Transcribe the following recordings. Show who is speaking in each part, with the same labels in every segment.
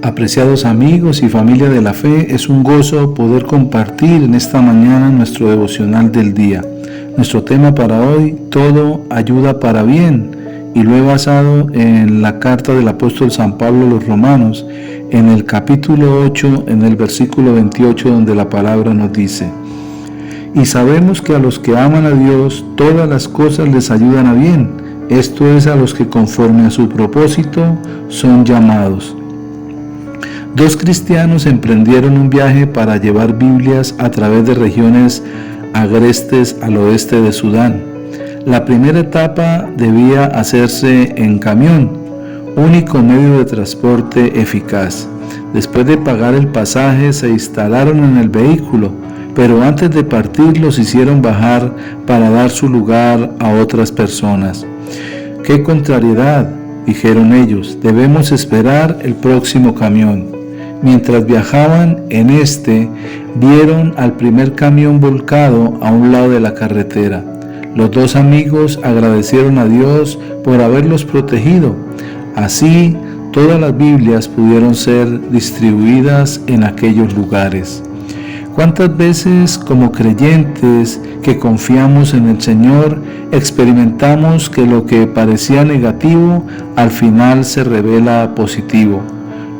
Speaker 1: Apreciados amigos y familia de la fe, es un gozo poder compartir en esta mañana nuestro devocional del día. Nuestro tema para hoy, todo ayuda para bien, y lo he basado en la carta del apóstol San Pablo a los Romanos, en el capítulo 8, en el versículo 28, donde la palabra nos dice: y sabemos que a los que aman a Dios, todas las cosas les ayudan a bien, esto es, a los que conforme a su propósito son llamados. Dos cristianos emprendieron un viaje para llevar Biblias a través de regiones agrestes al oeste de Sudán. La primera etapa debía hacerse en camión, único medio de transporte eficaz. Después de pagar el pasaje, se instalaron en el vehículo, pero antes de partir los hicieron bajar para dar su lugar a otras personas. ¡Qué contrariedad!, dijeron ellos, debemos esperar el próximo camión. Mientras viajaban en vieron al primer camión volcado a un lado de la carretera. Los dos amigos agradecieron a Dios por haberlos protegido. Así, todas las Biblias pudieron ser distribuidas en aquellos lugares. ¿Cuántas veces como creyentes que confiamos en el Señor experimentamos que lo que parecía negativo al final se revela positivo?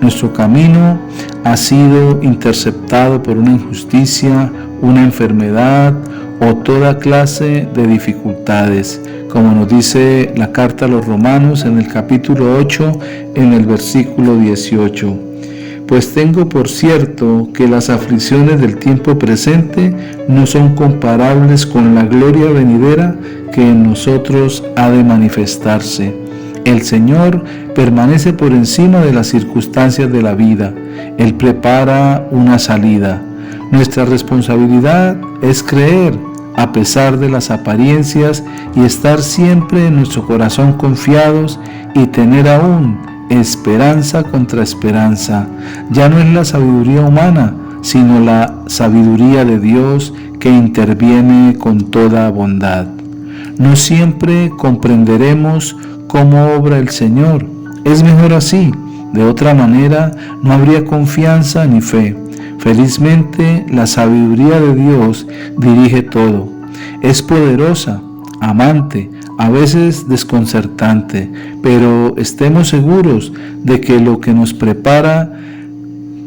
Speaker 1: Nuestro camino ha sido interceptado por una injusticia, una enfermedad o toda clase de dificultades, como nos dice la carta a los Romanos en el capítulo 8, en el versículo 18. Pues tengo por cierto que las aflicciones del tiempo presente no son comparables con la gloria venidera que en nosotros ha de manifestarse. El Señor permanece por encima de las circunstancias de la vida. Él prepara una salida. Nuestra responsabilidad es creer a pesar de las apariencias y estar siempre en nuestro corazón confiados y tener aún esperanza contra esperanza. Ya no es la sabiduría humana, sino la sabiduría de Dios que interviene con toda bondad. No siempre comprenderemos cómo obra el Señor. Es mejor así. De otra manera, no habría confianza ni fe. Felizmente, la sabiduría de Dios dirige todo. Es poderosa, amante, a veces desconcertante, pero estemos seguros de que lo que nos prepara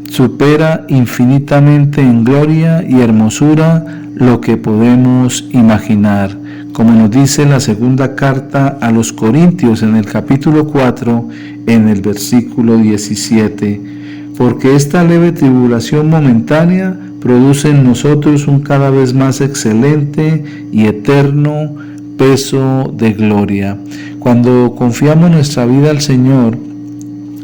Speaker 1: supera infinitamente en gloria y hermosura lo que podemos imaginar. Como nos dice la segunda carta a los Corintios en el capítulo 4, en el versículo 17, porque esta leve tribulación momentánea produce en nosotros un cada vez más excelente y eterno peso de gloria. Cuando confiamos nuestra vida al Señor,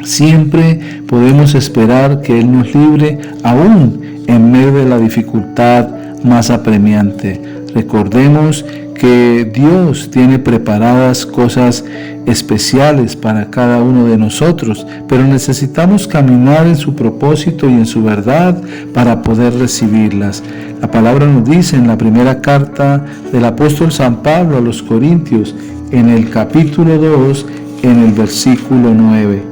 Speaker 1: siempre podemos esperar que Él nos libre aún en medio de la dificultad más apremiante. Recordemos que Dios tiene preparadas cosas especiales para cada uno de nosotros, pero necesitamos caminar en su propósito y en su verdad para poder recibirlas. La palabra nos dice en la primera carta del apóstol San Pablo a los Corintios, en el capítulo 2, en el versículo 9.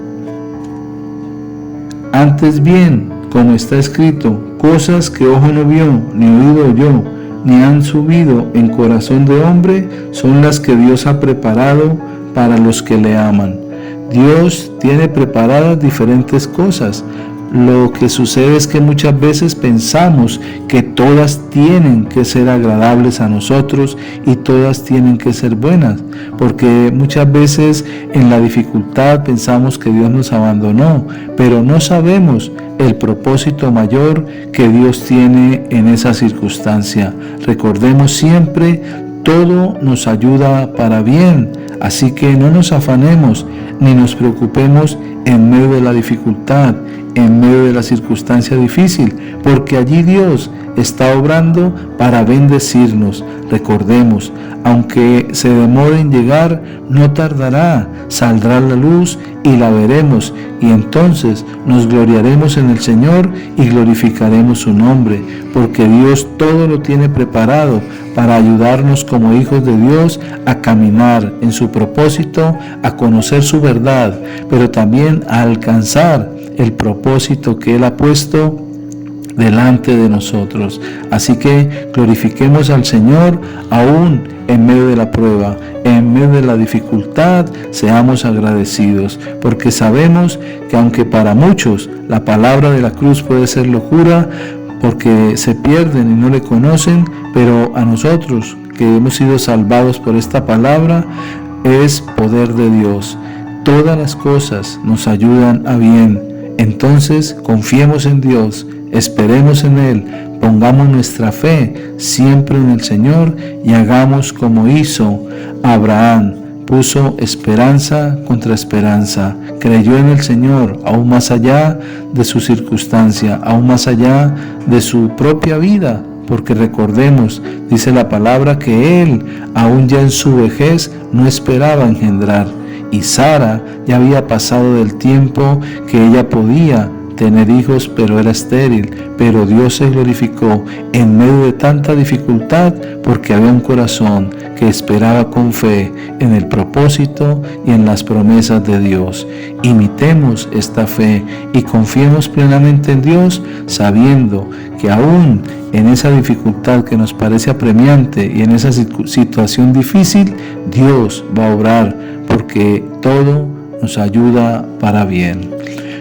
Speaker 1: Antes bien, como está escrito, cosas que ojo no vio, ni oído oyó, ni han subido en corazón de hombre, son las que Dios ha preparado para los que le aman. Dios tiene preparadas diferentes cosas. Lo que sucede es que muchas veces pensamos que todas tienen que ser agradables a nosotros y todas tienen que ser buenas, porque muchas veces en la dificultad pensamos que Dios nos abandonó, pero no sabemos el propósito mayor que Dios tiene en esa circunstancia. Recordemos siempre, todo nos ayuda para bien, así que no nos afanemos ni nos preocupemos en medio de la dificultad, en medio de la circunstancia difícil, porque allí Dios está obrando para bendecirnos. Recordemos, aunque se demore en llegar, no tardará, saldrá la luz y la veremos, y entonces nos gloriaremos en el Señor y glorificaremos su nombre, porque Dios todo lo tiene preparado para ayudarnos como hijos de Dios a caminar en su propósito, a conocer su verdad, pero también a alcanzar el propósito que Él ha puesto delante de nosotros. Así que glorifiquemos al Señor aún en medio de la prueba, en medio de la dificultad. Seamos agradecidos, porque sabemos que aunque para muchos la palabra de la cruz puede ser locura, porque se pierden y no le conocen, pero a nosotros que hemos sido salvados por esta palabra, es poder de Dios. Todas las cosas nos ayudan a bien. Entonces confiemos en Dios, esperemos en Él, pongamos nuestra fe siempre en el Señor y hagamos como hizo Abraham. Puso esperanza contra esperanza, creyó en el Señor aún más allá de su circunstancia, aún más allá de su propia vida, porque recordemos, dice la palabra, que él, aún ya en su vejez, no esperaba engendrar, y Sara ya había pasado del tiempo que ella podía tener hijos, pero era estéril. Pero Dios se glorificó en medio de tanta dificultad, porque había un corazón que esperaba con fe en el propósito y en las promesas de Dios. Imitemos esta fe y confiemos plenamente en Dios, sabiendo que aún en esa dificultad que nos parece apremiante y en esa situación difícil, Dios va a obrar, porque todo nos ayuda para bien.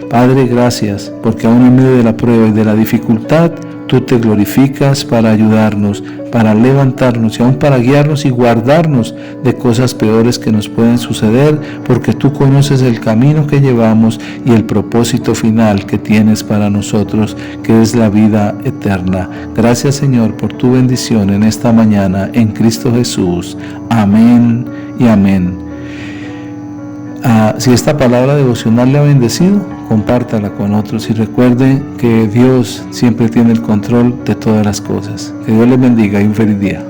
Speaker 1: Padre, gracias, porque aún en medio de la prueba y de la dificultad, tú te glorificas para ayudarnos, para levantarnos y aún para guiarnos y guardarnos de cosas peores que nos pueden suceder, porque tú conoces el camino que llevamos y el propósito final que tienes para nosotros, que es la vida eterna. Gracias, Señor, por tu bendición en esta mañana, en Cristo Jesús. Amén y amén. Si esta palabra devocional le ha bendecido, compártala con otros y recuerde que Dios siempre tiene el control de todas las cosas. Que Dios les bendiga y un feliz día.